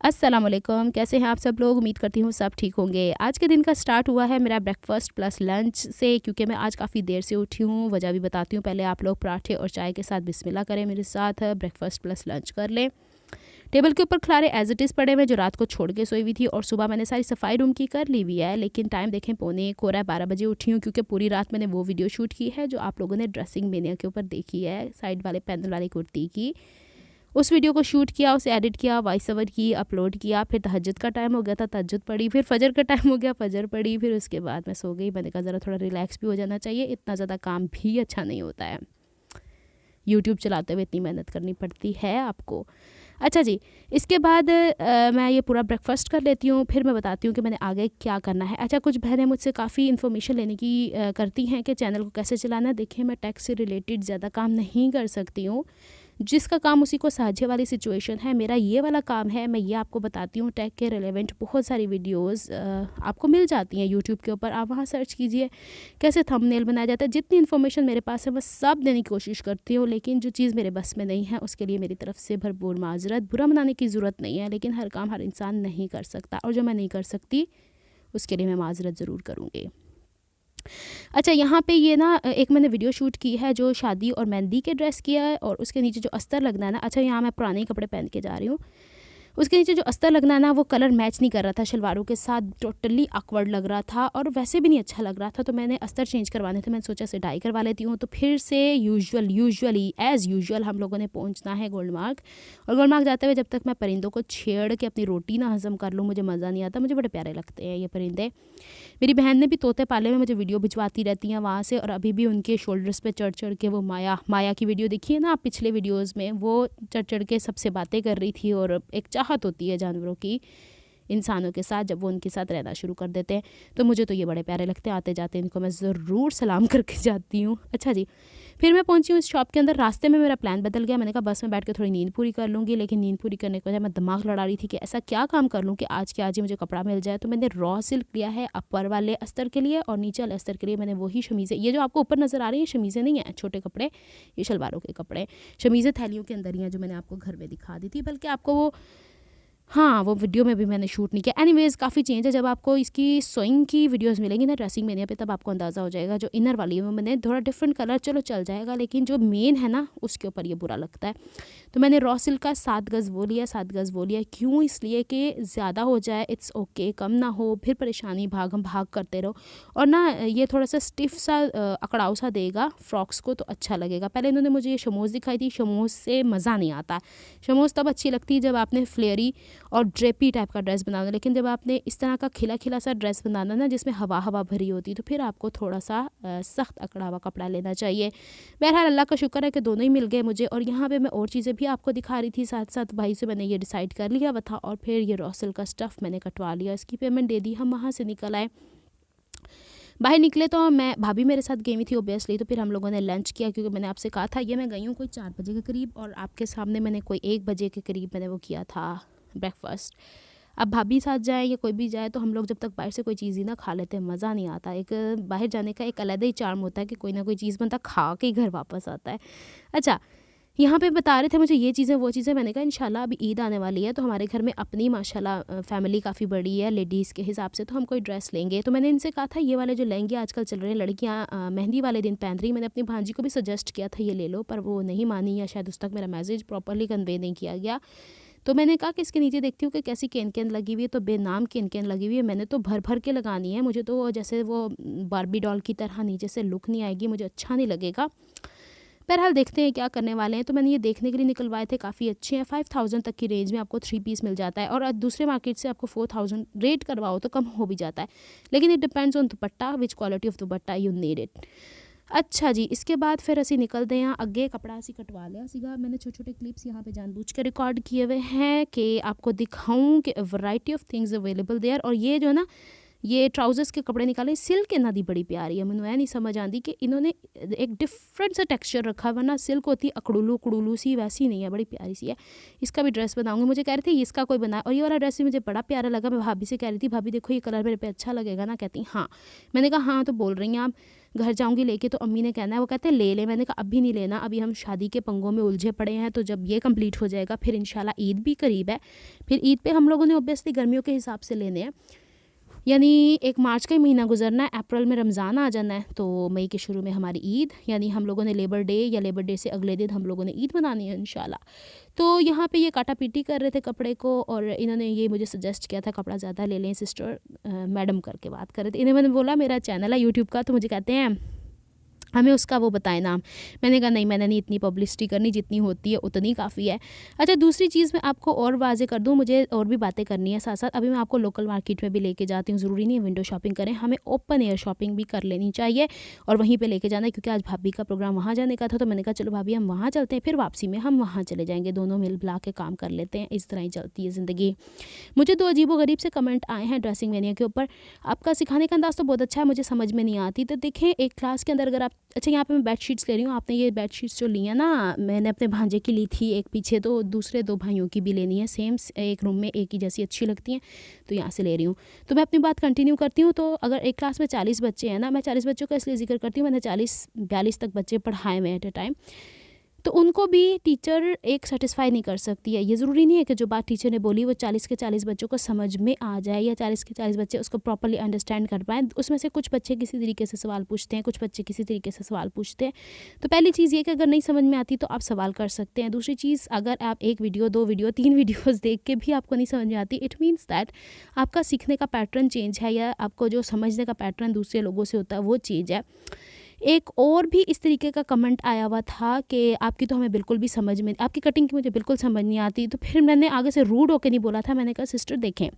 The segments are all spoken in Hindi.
अस्सलाम वालेकुम, कैसे हैं आप सब लोग। उम्मीद करती हूँ सब ठीक होंगे। आज के दिन का स्टार्ट हुआ है मेरा ब्रेकफास्ट प्लस लंच से, क्योंकि मैं आज काफ़ी देर से उठी हूँ। वजह भी बताती हूँ। पहले आप लोग पराठे और चाय के साथ बिस्मिल्लाह करें, मेरे साथ ब्रेकफास्ट प्लस लंच कर लें। टेबल के ऊपर खलारे एज इट इज़ पड़े हुए जो रात को छोड़ के सोई हुई थी, और सुबह मैंने सारी सफाई रूम की कर ली हुई है। लेकिन टाइम देखें पौने 1 हो रहा है, 12 बजे उठी हूँ, क्योंकि पूरी रात मैंने वो वीडियो शूट की है जो आप लोगों ने ड्रेसिंग मेनिया के ऊपर देखी है, साइड वाले पैनल वाली कुर्ती की। उस वीडियो को शूट किया, उसे एडिट किया, वॉइस ओवर की, अपलोड किया। फिर तहज्जुद का टाइम हो गया था, तहज्जुद पढ़ी। फिर फजर का टाइम हो गया, फजर पढ़ी। फिर उसके बाद मैं सो गई। मैंने कहा ज़रा थोड़ा रिलैक्स भी हो जाना चाहिए, इतना ज़्यादा काम भी अच्छा नहीं होता है। यूट्यूब चलाते हुए इतनी मेहनत करनी पड़ती है आपको। अच्छा जी, इसके बाद मैं ये पूरा ब्रेकफास्ट कर लेती हूँ, फिर मैं बताती हूँ कि मैंने आगे क्या करना है। अच्छा, कुछ बहनें मुझसे काफ़ी इन्फॉर्मेशन लेने की करती हैं कि चैनल को कैसे चलाना है। देखिए, मैं टेक से रिलेटेड ज़्यादा काम नहीं कर सकती हूँ। जिसका काम उसी को साझे वाली सिचुएशन है। मेरा ये वाला काम है, मैं ये आपको बताती हूँ। टेक के रिलेवेंट बहुत सारी वीडियोस आपको मिल जाती हैं यूट्यूब के ऊपर। आप वहाँ सर्च कीजिए कैसे थंबनेल बनाया जाता है। जितनी इन्फॉर्मेशन मेरे पास है मैं सब देने की कोशिश करती हूँ, लेकिन जो चीज़ मेरे बस में नहीं है उसके लिए मेरी तरफ से भरपूर माजरत। बुरा मनाने की ज़रूरत नहीं है, लेकिन हर काम हर इंसान नहीं कर सकता, और जो मैं नहीं कर सकती उसके लिए मैं माजरत ज़रूर करूँगी। अच्छा, यहाँ पे ये ना एक मैंने वीडियो शूट की है जो शादी और मेहंदी के ड्रेस किया है, और उसके नीचे जो अस्तर लगना है ना। अच्छा, यहाँ मैं पुराने कपड़े पहन के जा रही हूँ। उसके नीचे जो अस्तर लगना है ना, वो कलर मैच नहीं कर रहा था शलवारों के साथ। टोटली ऑकवर्ड लग रहा था, और वैसे भी नहीं अच्छा लग रहा था। तो मैंने अस्तर चेंज करवाने थे। मैंने सोचा से डाई करवा लेती हूँ। तो फिर से यूजुअली एज़ यूजुअल हम लोगों ने पहुँचना है गोलमार्ग। और गोलमार्ग जाते हुए जब तक मैं परिंदों को छेड़ के अपनी रोटी ना हज़म कर लूँ, मुझे मज़ा नहीं आता। मुझे बड़े प्यारे लगते हैं ये परिंदे। मेरी बहन ने भी तोते पाले में मुझे वीडियो भिजवाती रहती हैं वहाँ से, और अभी भी उनके शोल्डर्स पे चढ़ चढ़ के वो माया की वीडियो देखी है ना आप पिछले वीडियोस में, वो चढ़ चढ़ के सबसे बातें कर रही थी। और एक चाहत होती है जानवरों की इंसानों के साथ, जब वो उनके साथ रहना शुरू कर देते हैं। तो मुझे तो ये बड़े प्यारे लगते हैं। आते जाते इनको मैं ज़रूर सलाम करके जाती हूँ। अच्छा जी, फिर मैं पहुंची हूँ इस शॉप के अंदर। रास्ते में मेरा प्लान बदल गया। मैंने कहा बस में बैठ के थोड़ी नींद पूरी कर लूँगी, लेकिन नींद पूरी करने के बजाय मैं दिमाग लड़ा रही थी कि ऐसा क्या काम कर लूँ कि आज के आज ही मुझे कपड़ा मिल जाए। तो मैंने रॉ सिल्क लिया है अपर वाले अस्तर के लिए, और नीचे वाले अस्तर के लिए मैंने वही शमीज़ें, ये जो आपको ऊपर नज़र आ रही हैं शमीज़ें नहीं हैं, छोटे कपड़े, ये शलवारों के कपड़े। शमीज़ें थैलियों के अंदर ही हैं जो मैंने आपको घर में दिखा दी थी, बल्कि आपको वो, हाँ, वो वीडियो में भी मैंने शूट नहीं किया। एनीवेज़ काफ़ी चेंज है। जब आपको इसकी सोइंग की वीडियोस मिलेंगी ना ड्रेसिंग मेनिया पे, तब आपको अंदाज़ा हो जाएगा। जो इनर वाली है वो मैंने थोड़ा डिफरेंट कलर, चलो चल जाएगा, लेकिन जो मेन है ना उसके ऊपर ये बुरा लगता है। तो मैंने रॉ सिल्क का 7 गज़ वो लिया, 7 गज़ वो लिया। क्यों? इसलिए कि ज़्यादा हो जाए इट्स ओके, कम ना हो फिर परेशानी, भाग हम भाग करते रहो। और ना ये थोड़ा सा स्टिफ सा अकड़ाव सा देगा फ्रॉक्स को, तो अच्छा लगेगा। पहले इन्होंने मुझे ये शमोज़ दिखाई थी। शमोज़ से मज़ा नहीं आता। शमोज़ तब अच्छी लगती है जब आपने फ्लेयरी और ड्रेपी टाइप का ड्रेस बनाना, लेकिन जब आपने इस तरह का खिला खिला सा ड्रेस बनाना ना जिसमें हवा हवा भरी होती है, तो फिर आपको थोड़ा सा सख्त अकड़ा हुआ कपड़ा लेना चाहिए। बहरहाल अल्लाह का शुक्र है कि दोनों ही मिल गए मुझे। और यहाँ पे मैं और चीज़ें भी आपको दिखा रही थी साथ साथ। भाई से मैंने ये डिसाइड कर लिया हुआ था, और फिर ये रॉसल का स्टफ़ मैंने कटवा लिया, इसकी पेमेंट दे दी। हम वहाँ से निकल आए। बाहर निकले तो मैं, भाभी मेरे साथ गई हुई थी ओबियसली। तो फिर हम लोगों ने लंच किया, क्योंकि मैंने आपसे कहा था ये मैं गई हूँ कोई 4 बजे के करीब, और आपके सामने मैंने कोई 1 बजे के करीब मैंने वो किया था ब्रेकफास्ट। अब भाभी साथ जाए या कोई भी जाए, तो हम लोग जब तक बाहर से कोई चीज़ ही ना खा लेते हैं मज़ा नहीं आता। एक बाहर जाने का एक अलग ही चार्म होता है कि कोई ना कोई चीज़ बनता खा के ही घर वापस आता है। अच्छा, यहाँ पे बता रहे थे मुझे ये चीज़ें वो चीज़ें। मैंने कहा इंशाल्लाह अभी ईद आने वाली है, तो हमारे घर में अपनी माशाल्लाह फैमिली काफ़ी बड़ी है लेडीज़ के हिसाब से, तो हम कोई ड्रेस लेंगे। तो मैंने इनसे कहा था ये वाले जो लहंगे आजकल चल रहे हैं लड़कियाँ मेहंदी वाले दिन पहन रही, मैंने अपनी भांजी को भी सजेस्ट किया था ये ले लो, पर वो नहीं मानी, या शायद उस तक मेरा मैसेज प्रॉपरली कन्वे नहीं किया गया। तो मैंने कहा कि इसके नीचे देखती हूँ कि कैसी केन केन लगी हुई है, तो बेनाम केन केन लगी हुई है। मैंने तो भर भर के लगानी है, मुझे तो जैसे वो बारबी डॉल की तरह नीचे से लुक नहीं आएगी, मुझे अच्छा नहीं लगेगा। बहरहाल देखते हैं क्या करने वाले हैं। तो मैंने ये देखने के लिए निकलवाए थे, काफ़ी अच्छे हैं। 5000 तक की रेंज में आपको 3 पीस मिल जाता है, और दूसरे मार्केट से आपको 4000 रेट करवाओ तो कम हो भी जाता है, लेकिन it depends on dupatta, which quality of dupatta you need it. अच्छा जी, इसके बाद फिर असी निकलते हैं अगे। कपड़ा असी कटवा लिया सीगा। मैंने छोटे छोटे क्लिप्स यहाँ पे जानबूझ के रिकॉर्ड किए हुए हैं कि आपको दिखाऊं कि variety of things available there. और ये जो है ना, ये ट्राउजर्स के कपड़े निकाले, सिल्क इन्हां दी बड़ी प्यारी है, मैनू नहीं समझ आती कि इन्होंने एक डिफरेंट सा टेक्सचर रखा, वरना सिल्क होती है अकड़ुलू कड़ुलू सी, वैसी नहीं है, बड़ी प्यारी सी है। इसका भी ड्रेस बनाऊंगी, मुझे कह रही थी इसका कोई बना, और ये वाला ड्रेस भी मुझे बड़ा प्यारा लगा। मैं भाभी से कह रही थी भाभी देखो ये कलर मेरे पे अच्छा लगेगा ना, कहती हाँ। मैंने कहा हाँ, तो बोल रही हैं आप घर जाऊंगी लेके, तो अम्मी ने कहना है, वो कहते हैं ले ले। मैंने कहा अभी नहीं लेना, अभी हम शादी के पंगों में उलझे पड़े हैं, तो जब ये कंप्लीट हो जाएगा फिर इंशाल्लाह ईद भी करीब है, फिर ईद पे हम लोगों ने ऑब्वियसली गर्मियों के हिसाब से लेने हैं, यानी एक मार्च का ही महीना गुजरना है, अप्रैल में रमज़ान आ जाना है, तो मई के शुरू में हमारी ईद, यानी हम लोगों ने लेबर डे या लेबर डे से अगले दिन हम लोगों ने ईद मनानी है इंशाल्लाह। तो यहाँ पे ये काटा पीटी कर रहे थे कपड़े को, और इन्होंने ये मुझे सजेस्ट किया था कपड़ा ज़्यादा ले लें सिस्टर, मैडम करके बात कर रहे थे। इन्हें मैंने बोला मेरा चैनल है यूट्यूब का, तो मुझे कहते हैं हमें उसका वो बताए नाम। मैंने कहा नहीं, मैंने नहीं इतनी पब्लिसिटी करनी, जितनी होती है उतनी काफ़ी है। अच्छा, दूसरी चीज़ मैं आपको और वाजे कर दूँ, मुझे और भी बातें करनी है साथ साथ। अभी मैं आपको लोकल मार्केट में भी लेके जाती हूँ, ज़रूरी नहीं है विंडो शॉपिंग करें, हमें ओपन एयर शॉपिंग भी कर लेनी चाहिए और वहीं पर लेके जाना है, क्योंकि आज भाभी का प्रोग्राम वहाँ जाने का था, तो मैंने कहा चलो भाभी हम वहाँ चलते हैं, फिर वापसी में हम वहाँ चले जाएँगे, दोनों मिल मिला के काम कर लेते हैं। इस तरह ही चलती है ज़िंदगी। मुझे 2 अजीबोगरीब से कमेंट आए हैं ड्रेसिंग मेनिया के ऊपर। आपका सिखाने का अंदाज़ तो बहुत अच्छा है, मुझे समझ में नहीं आती। तो देखें एक क्लास के अंदर अगर आप, अच्छा यहाँ पे मैं बेडशीट्स ले रही हूँ, आपने ये बेडशीट्स जो ली है ना, मैंने अपने भांजे की ली थी एक पीछे, तो दूसरे 2 भाइयों की भी लेनी है, सेम एक रूम में एक ही जैसी अच्छी लगती हैं, तो यहाँ से ले रही हूँ। तो मैं अपनी बात कंटिन्यू करती हूँ। तो अगर एक क्लास में 40 बच्चे हैं ना, मैं 40 बच्चों का इसलिए जिक्र करती हूँ, मैंने 40-42 तक बच्चे पढ़ाए हुए एट ए टाइम, तो उनको भी टीचर एक सेटिस्फाई नहीं कर सकती है। ये ज़रूरी नहीं है कि जो बात टीचर ने बोली वो 40 के 40 बच्चों को समझ में आ जाए, या 40 के 40 बच्चे उसको प्रॉपर्ली अंडरस्टैंड कर पाएँ। उसमें से कुछ बच्चे किसी तरीके से सवाल पूछते हैं, कुछ बच्चे किसी तरीके से सवाल पूछते हैं। तो पहली चीज़ ये कि अगर नहीं समझ में आती तो आप सवाल कर सकते हैं। दूसरी चीज़, अगर आप 1 वीडियो 2 वीडियो 3 वीडियोज़ देख के भी आपको नहीं समझ में आती, इट मीन्स दैट आपका सीखने का पैटर्न चेंज है, या आपको जो समझने का पैटर्न दूसरे लोगों से होता है वो चीज़ है। एक और भी इस तरीके का कमेंट आया हुआ था कि आपकी तो हमें बिल्कुल भी समझ में, आपकी कटिंग की मुझे बिल्कुल समझ नहीं आती। तो फिर मैंने आगे से रूड होकर नहीं बोला था, मैंने कहा सिस्टर देखें,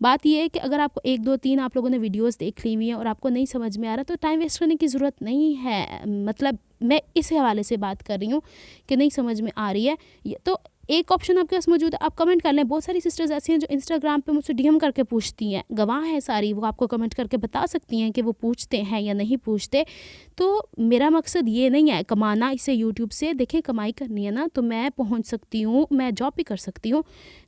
बात ये है कि अगर आपको 1 2 3 आप लोगों ने वीडियोस देख ली हुई हैं और आपको नहीं समझ में आ रहा, तो टाइम वेस्ट करने की ज़रूरत नहीं है। मतलब मैं इस हवाले से बात कर रही हूँ कि नहीं समझ में आ रही है, तो एक ऑप्शन आपके पास मौजूद है, आप कमेंट कर लें। बहुत सारी सिस्टर्स ऐसी हैं जो इंस्टाग्राम पे मुझसे डीएम करके पूछती हैं, गवाह हैं सारी, वो आपको कमेंट करके बता सकती हैं कि वो पूछते हैं या नहीं पूछते। तो मेरा मकसद ये नहीं है कमाना इससे यूट्यूब से। देखिए कमाई करनी है ना, तो मैं पहुंच सकती हूँ, मैं जॉब भी कर सकती हूँ,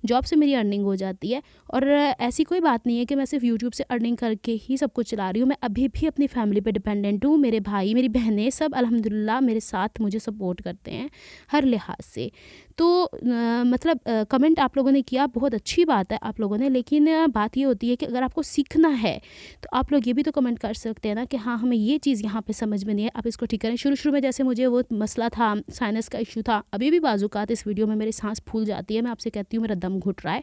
जॉब से मेरी अर्निंग हो जाती है। और ऐसी कोई बात नहीं है कि मैं सिर्फ यूट्यूब से अर्निंग करके ही सब कुछ चला रही हूँ। मैं अभी भी अपनी फैमिली पे डिपेंडेंट हूँ। मेरे भाई मेरी बहनें सब अल्हम्दुलिल्लाह मेरे साथ मुझे सपोर्ट करते हैं हर लिहाज से। तो मतलब कमेंट आप लोगों ने किया, बहुत अच्छी बात है आप लोगों ने, लेकिन बात ये होती है कि अगर आपको सीखना है तो आप लोग ये भी तो कमेंट कर सकते हैं ना कि हाँ हमें ये चीज़ यहाँ पे समझ में नहीं है, आप इसको ठीक करें। शुरू में जैसे मुझे वो मसला था, साइनस का इशू था, अभी भी बाजुकात इस वीडियो में मेरी सांस फूल जाती है, मैं आपसे कहती हूँ मेरा दम घुट रहा है।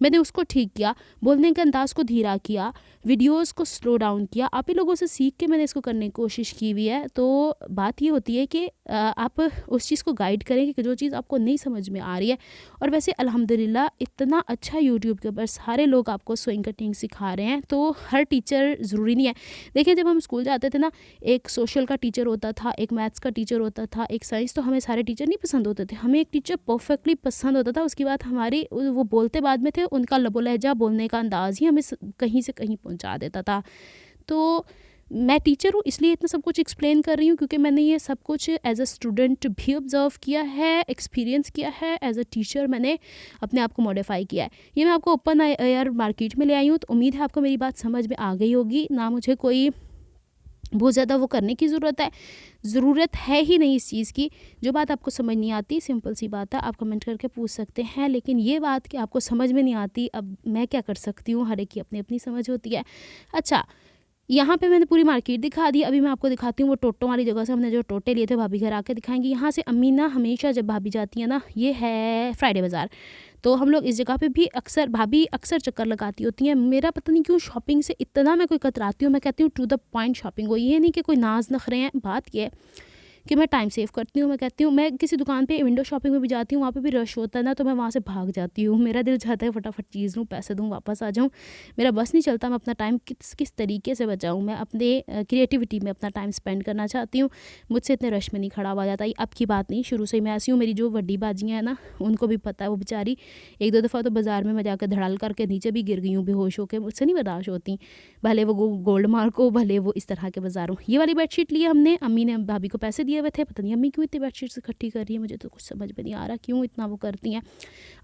मैंने उसको ठीक किया, बोलने के अंदाज़ को धीरा किया, वीडियोस को स्लो डाउन किया, आप ही लोगों से सीख के मैंने इसको करने की कोशिश की हुई है। तो बात ये होती है कि आप उस चीज़ को गाइड करें कि जो चीज़ आपको नहीं समझ में आ रही है। और वैसे अल्हम्दुलिल्लाह इतना अच्छा यूट्यूब के ऊपर सारे लोग आपको स्विंग कटिंग सिखा रहे हैं, तो हर टीचर ज़रूरी नहीं है। देखिए जब हम स्कूल जाते थे ना, एक सोशल का टीचर होता था, एक मैथ्स का टीचर होता था, एक साइंस, तो हमें सारे टीचर नहीं पसंद होते थे, हमें एक टीचर परफेक्टली पसंद होता था। उसकी बात हमारी, वो बोलते बाद में थे, उनका लबो लहजा बोलने का अंदाज़ ही हमें कहीं से कहीं पहुंचा देता था। तो मैं टीचर हूँ इसलिए इतना सब कुछ एक्सप्लेन कर रही हूँ, क्योंकि मैंने ये सब कुछ एज अ स्टूडेंट भी ऑब्जर्व किया है, एक्सपीरियंस किया है, एज अ टीचर मैंने अपने आप को मॉडिफाई किया है। ये मैं आपको ओपन एयर मार्केट में ले आई हूँ, तो उम्मीद है आपको मेरी बात समझ में आ गई होगी ना। मुझे कोई बहुत ज़्यादा वो करने की ज़रूरत है ही नहीं इस चीज़ की। जो बात आपको समझ नहीं आती, सिंपल सी बात है, आप कमेंट करके पूछ सकते हैं। लेकिन ये बात कि आपको समझ में नहीं आती, अब मैं क्या कर सकती हूँ, हर एक की अपनी अपनी समझ होती है। अच्छा, यहाँ पे मैंने पूरी मार्केट दिखा दी, अभी मैं आपको दिखाती हूँ वो टोटों वाली जगह से हमने जो टोटे लिए थे, भाभी घर आके दिखाएंगी। यहाँ से अम्मी ना हमेशा जब भाभी जाती है ना, ये है फ्राइडे बाज़ार, तो हम लोग इस जगह पे भी अक्सर, भाभी अक्सर चक्कर लगाती होती हैं। मेरा पता नहीं क्यों शॉपिंग से इतना मैं कोई कतराती हूँ, मैं कहती हूँ टू द पॉइंट शॉपिंग हो, ये नहीं कि कोई नाज नखरे हैं। बात ये है कि मैं टाइम सेव करती हूँ। मैं कहती हूँ, मैं किसी दुकान पे विंडो शॉपिंग में भी जाती हूँ, वहाँ पे भी रश होता है ना, तो मैं वहाँ से भाग जाती हूँ। मेरा दिल चाहता है फटाफट चीज़ लूँ, पैसे दूँ, वापस आ जाऊँ। मेरा बस नहीं चलता, मैं अपना टाइम किस किस तरीके से बचाऊँ। मैं अपने क्रिएटिविटी में अपना टाइम स्पेंड करना चाहती हूँ। मुझसे इतने रश में नहीं खड़ा हुआ जाता। ये अब की बात नहीं, शुरू से ही मैं ऐसी हूँ। मेरी जो बड़ी बाजियाँ हैं ना, उनको भी पता है। वो बेचारी 1-2 दफ़ा तो बाज़ार में मैं जाकर धड़ाल करके नीचे भी गिर गई हूँ बेहोश होकर। मुझसे नहीं बर्दाश्त होती, भले वो गोल्ड मार्क हो, भले वो इस तरह के बाज़ार हो। ये वाली बेडशीट ली हमने, अम्मी ने भाभी को पैसे दिए हुए थे। पता नहीं अम्मी क्यों इतनी बेडशीट्स इकट्ठी कर रही है, मुझे तो कुछ समझ में नहीं आ रहा क्यों इतना वो करती हैं।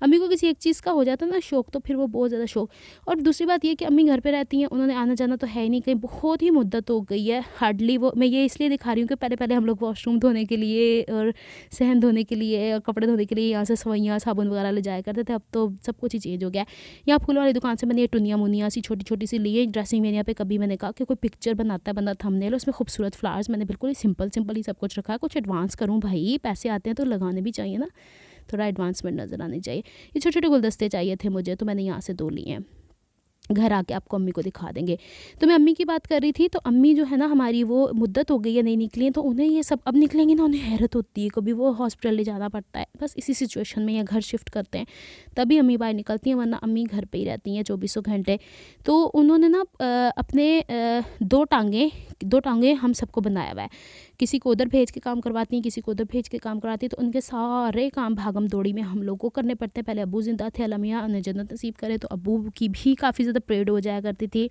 अम्मी को किसी एक चीज़ का हो जाता है ना शौक़, तो फिर वो बहुत ज़्यादा शौक़। और दूसरी बात ये कि अम्मी घर पे रहती हैं, उन्होंने आना जाना तो है ही नहीं कहीं, बहुत ही मुद्दत हो गई है। हार्डली वो, मैं ये इसलिए दिखा रही हूँ कि पहले हम लोग वॉशरूम धोने के लिए और सहन धोने के लिए और कपड़े धोने के लिए यहाँ से सवैयाँ साबुन वगैरह ले जाया करते थे। अब तो सब कुछ ही चेंज हो गया है। यहाँ फूलों वाली दुकान से मैंने ये टुनिया मुनिया सी छोटी छोटी सी ली है। ड्रेसिंग एरिया पे कभी मैंने कहा कि कोई पिक्चर बनाता है बंदा थंबनेल, उसमें खूबसूरत फ्लावर्स, मैंने बिल्कुल ही सिंपल ही सब कुछ रखा है। कुछ एडवांस करूँ भाई, पैसे आते हैं तो लगाने भी चाहिए ना, थोड़ा एडवांसमेंट नज़र आनी चाहिए। ये छोटे छोटे गुलदस्ते चाहिए थे मुझे, तो मैंने यहाँ से 2 लिए हैं। घर आके आपको अम्मी को दिखा देंगे। तो मैं अम्मी की बात कर रही थी, तो अम्मी जो है ना हमारी, वो मुद्दत हो गई है, नहीं निकली हैं, तो उन्हें ये सब अब निकलेंगी ना, उन्हें हैरत होती है। कभी वो हॉस्पिटल ले जाना पड़ता है, बस इसी सिचुएशन में, या घर शिफ्ट करते हैं तभी अम्मी बाहर निकलती हैं, वरना अम्मी घर पे ही रहती हैं 24 घंटे। तो उन्होंने ना अपने 2 टांगे हम सबको बनाया हुआ है। किसी को उधर भेज के काम करवाती हैं, किसी को उधर भेज के काम करवाती हैं, तो उनके सारे काम भागम दौड़ी में हम लोग को करने पड़ते हैं। पहले अब्बू ज़िंदा थे, अल्लाह मियां उन्हें जन्नत नसीब करे, तो अब्बू की भी काफ़ी ज़्यादा परेड हो जाया करती थी।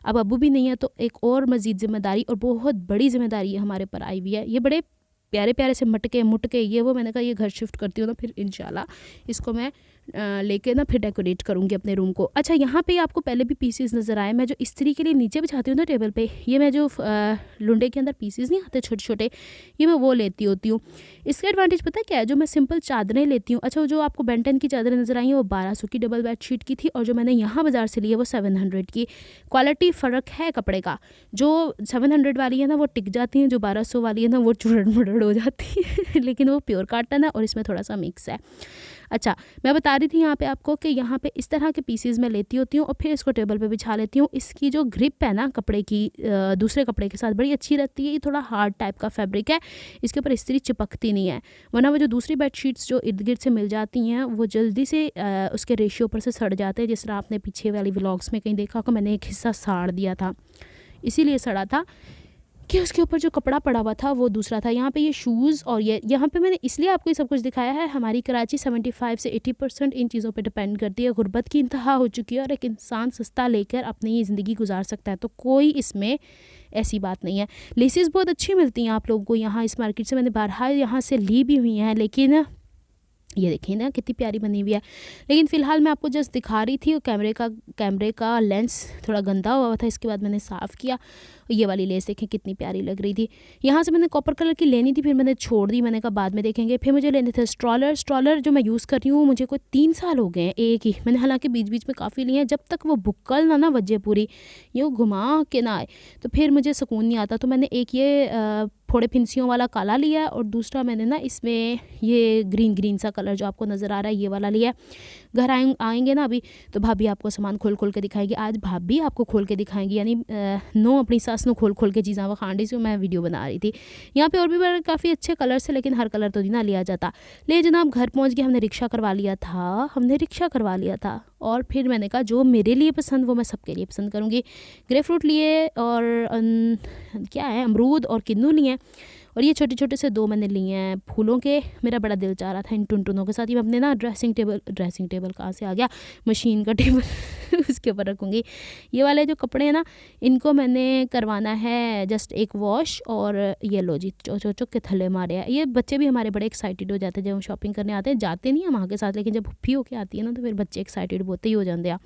अब अब्बू भी नहीं है, तो एक और मज़ीद ज़िम्मेदारी, और बहुत बड़ी ज़िम्मेदारी हमारे पर आई हुई है। ये बड़े प्यारे प्यारे से मटके मुटके ये वो, मैंने कहा ये घर शिफ्ट करती हूँ ना, फिर इंशाल्लाह इसको मैं लेके ना फिर डेकोरेट करूँगी अपने रूम को। अच्छा, यहाँ पे आपको पहले भी पीसेस नज़र आए। मैं जो इस्त्री के लिए नीचे बिछाती हूँ ना टेबल पे, ये मैं जो लुंडे के अंदर पीसेस नहीं आते छोटे छोटे, ये मैं वो लेती होती हूँ। इसका एडवांटेज पता क्या है, जो मैं सिंपल चादरें लेती हूँ, अच्छा जो आपको बेंटन की चादरें नज़र आई हैं वो 1200 की डबल बेडशीट की थी, और जो मैंने यहाँ बाज़ार से ली है वो 700 की। क्वालिटी फ़र्क है कपड़े का, जो 700 वाली है ना वो टिक जाती हैं, जो 1200 वाली है ना वो चुड़ड़ मुड़ड़ हो जाती है लेकिन वो प्योर कॉटन है और इसमें थोड़ा सा मिक्स है। अच्छा, मैं बता रही थी यहाँ पे आपको कि यहाँ पे इस तरह के पीसेस मैं लेती होती हूँ और फिर इसको टेबल पे बिछा लेती हूँ। इसकी जो ग्रिप है ना कपड़े की, दूसरे कपड़े के साथ बड़ी अच्छी रहती है। ये थोड़ा हार्ड टाइप का फैब्रिक है, इसके ऊपर इस्त्री चिपकती नहीं है, वरना वो जो दूसरी बेडशीट्स जो इर्द गिर्द से मिल जाती हैं वो जल्दी से उसके रेशियो पर से सड़ जाते हैं। जिस तरह आपने पीछे वाली व्लॉग्स में कहीं देखा कि मैंने एक हिस्सा साड़ दिया था, इसीलिए सड़ा था कि उसके ऊपर जो कपड़ा पड़ा हुआ था वो दूसरा था। यहाँ पे ये शूज़ और ये यहाँ पे मैंने इसलिए आपको ये सब कुछ दिखाया है। हमारी कराची 75 से 80% इन चीज़ों पे डिपेंड करती है। गुर्बत की इंतहा हो चुकी है और एक इंसान सस्ता लेकर अपनी ज़िंदगी गुजार सकता है, तो कोई इसमें ऐसी बात नहीं है। लेसेस बहुत अच्छी मिलती हैं आप लोगों को यहाँ इस मार्केट से, मैंने बारहा यहाँ से ली भी हुई हैं, लेकिन ये देखिए ना कितनी प्यारी बनी हुई है। लेकिन फ़िलहाल मैं आपको जस्ट दिखा रही थी, कैमरे का लेंस थोड़ा गंदा हुआ था, इसके बाद मैंने साफ़ किया। ये वाली लेस देखें कितनी प्यारी लग रही थी। यहाँ से मैंने कॉपर कलर की लेनी थी, फिर मैंने छोड़ दी, मैंने कहा बाद में देखेंगे। फिर मुझे लेने थे स्ट्रॉलर जो मैं यूज़ कर रही हूँ, मुझे कोई 3 साल हो गए हैं एक ही। मैंने हालांकि बीच बीच में काफ़ी लिए हैं, जब तक वो बुक्कल ना वजह पूरी यूँ घुमा के ना आए तो फिर मुझे सुकून नहीं आता। तो मैंने एक ये थोड़े फिंसियों वाला काला लिया है और दूसरा मैंने ना इसमें ये ग्रीन सा कलर जो आपको नज़र आ रहा है ये वाला लिया है। घर आएंगे ना अभी, तो भाभी आपको सामान खोल के दिखाएगी। आज भाभी आपको खोल के दिखाएंगी, यानी नो अपनी सास नो खोल के चीज़ें वखांडी से मैं वीडियो बना रही थी। यहाँ पे और भी काफ़ी अच्छे कलर्स है, लेकिन हर कलर तो नहीं ना लिया जाता। ले जनाब घर पहुँच गए, हमने रिक्शा करवा लिया था और फिर मैंने कहा जो मेरे लिए पसंद वो मैं सबके लिए पसंद करूँगी। ग्रे फ्रूट लिए और क्या है अमरूद और किन्नू लिए, और ये छोटे छोटे से 2 मैंने लिए हैं फूलों के। मेरा बड़ा दिल चाह रहा था इन टुनटुनों के साथ ही मैं अपने ना ड्रेसिंग टेबल कहाँ से आ गया, मशीन का टेबल उसके ऊपर रखूँगी। ये वाले जो कपड़े हैं ना इनको मैंने करवाना है जस्ट एक वॉश, और ये लो जी चौक के थल्ले मारे हैं। ये बच्चे भी हमारे बड़े एक्साइटेड हो जाते हैं जब हम शॉपिंग करने आते हैं। जाते नहीं हम वहाँ के साथ, लेकिन जब भुप्पी होके आती है ना तो फिर बच्चे एक्साइटेड बहुत ही हो जाते हैं।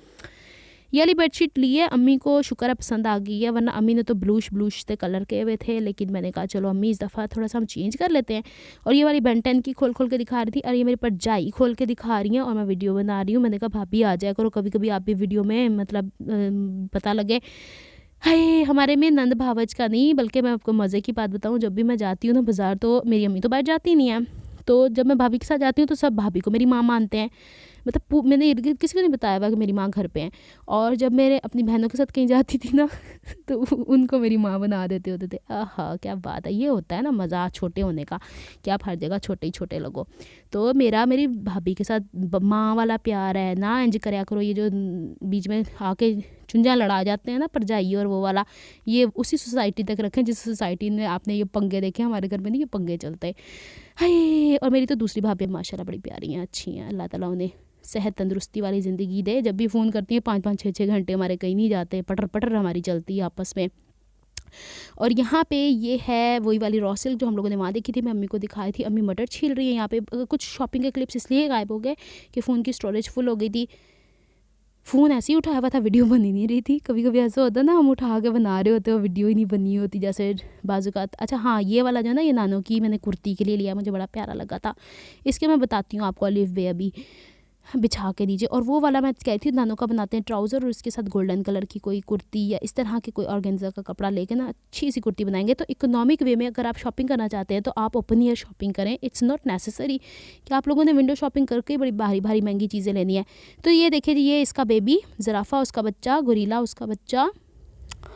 ये वाली बेडशीट ली है, अम्मी को शुक्र है पसंद आ गई है, वरना अम्मी ने तो ब्लूश से कलर किए हुए थे, लेकिन मैंने कहा चलो अम्मी इस दफ़ा थोड़ा सा हम चेंज कर लेते हैं। और ये वाली बेंटन की खोल के दिखा रही थी, और ये मेरी परजाई खोल के दिखा रही हैं और मैं वीडियो बना रही हूँ। मैंने कहा भाभी आ जाया करो कभी कभी आप भी वीडियो में, मतलब पता लगे। हाय, हमारे में नंद भावज का नहीं, बल्कि मैं आपको मज़े की बात बताऊँ, जब भी मैं जाती हूँ ना बाज़ार, तो मेरी अम्मी तो बाहर जाती नहीं है, तो जब मैं भाभी के साथ जाती हूँ तो सब भाभी को मेरी माँ मानते हैं। मतलब मैंने इर्द गिर्द किसी को नहीं बताया हुआ कि मेरी माँ घर पे है। और जब मेरे अपनी बहनों के साथ कहीं जाती थी ना तो उनको मेरी माँ बना देते होते थे। आहा क्या बात है, ये होता है ना मज़ा छोटे होने का, कि आप हर जगह छोटे ही छोटे लगो। तो मेरी भाभी के साथ माँ वाला प्यार है ना, इंज करया करो। ये जो बीच में आके चुंझा लड़ा जाते हैं ना परजाई और वो वाला, ये उसी सोसाइटी तक रखें जिस सोसाइटी में आपने ये पंगे देखे। हमारे घर में नहीं ये पंगे चलते। हाय, और मेरी तो दूसरी भाभी माशाल्लाह बड़ी प्यारी हैं, अच्छी हैं। अल्लाह ताला उन्हें सेहत तंदुरुस्ती वाली ज़िंदगी दे। जब भी फ़ोन करती हैं 5-5 6-6 घंटे हमारे कहीं नहीं जाते, पटर पटर हमारी चलती है आपस में। और यहाँ पे ये है वही वाली रॉ सिल्क जो हम लोगों ने वहाँ देखी थी, मैं अम्मी को दिखाई थी। अम्मी मटर छील रही है यहाँ पे। कुछ शॉपिंग के क्लिप्स इसलिए गायब हो गए कि फ़ोन की स्टोरेज फुल हो गई थी। फ़ोन ऐसे ही उठाया हुआ था, वीडियो बन ही नहीं रही थी। कभी कभी ऐसा होता है ना, हम उठा के बना रहे होते हो, वीडियो ही नहीं बनी होती जैसे बाजुकात। अच्छा हाँ, ये वाला जो है ना, ये नानो की मैंने कुर्ती के लिए लिया, मुझे बड़ा प्यारा लगा था। इसके मैं बताती हूँ आपको, ऑलिव वे अभी बिछा के दीजिए। और वो वाला मैं कह रही थी नानो का बनाते हैं ट्राउज़र, और इसके साथ गोल्डन कलर की कोई कुर्ती या इस तरह की कोई ऑर्गेन्जा का कपड़ा लेके ना अच्छी सी कुर्ती बनाएंगे। तो इकोनॉमिक वे में अगर आप शॉपिंग करना चाहते हैं तो आप ओपन ईयर शॉपिंग करें। इट्स नॉट नेसेसरी कि आप लोगों ने विंडो शॉपिंग करके बड़ी भारी भारी महंगी चीज़ें लेनी है। तो ये देखिए जी, ये इसका बेबी, ज़राफ़ा उसका बच्चा, गोरीला उसका बच्चा,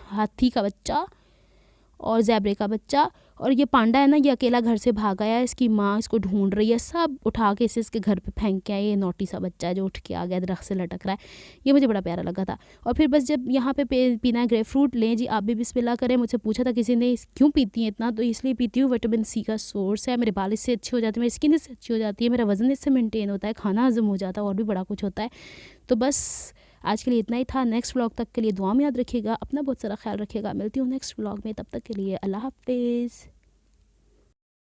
हाथी का बच्चा और ज़ेब्रे का बच्चा। और ये पांडा है ना, ये अकेला घर से भाग आया है, इसकी माँ इसको ढूंढ रही है, सब उठा के इसे इसके घर पे फेंक के आए। ये नोटी सा बच्चा है जो उठ के आ गया, दरख्त से लटक रहा है। ये मुझे बड़ा प्यारा लगा था। और फिर बस जब यहाँ पे पीना है ग्रेप फ्रूट, लें जी आप भी बिस्मिल्लाह करें। मुझसे पूछा था किसी ने क्यों पीती हैं इतना, तो इसलिए पीती हूँ, विटामिन सी का सोर्स है। मेरे बाल इससे अच्छे हो जाते हैं, मेरी स्किन इससे अच्छी हो जाती है, मेरा वज़न इससे मेनटेन होता है, खाना हजम हो जाता है, और भी बड़ा कुछ होता है। तो बस आज के लिए इतना ही था। नेक्स्ट व्लॉग तक के लिए दुआ में याद रखिएगा, अपना बहुत सारा ख्याल रखिएगा। मिलती हूँ नेक्स्ट व्लॉग में, तब तक के लिए अल्लाह हाफिज़।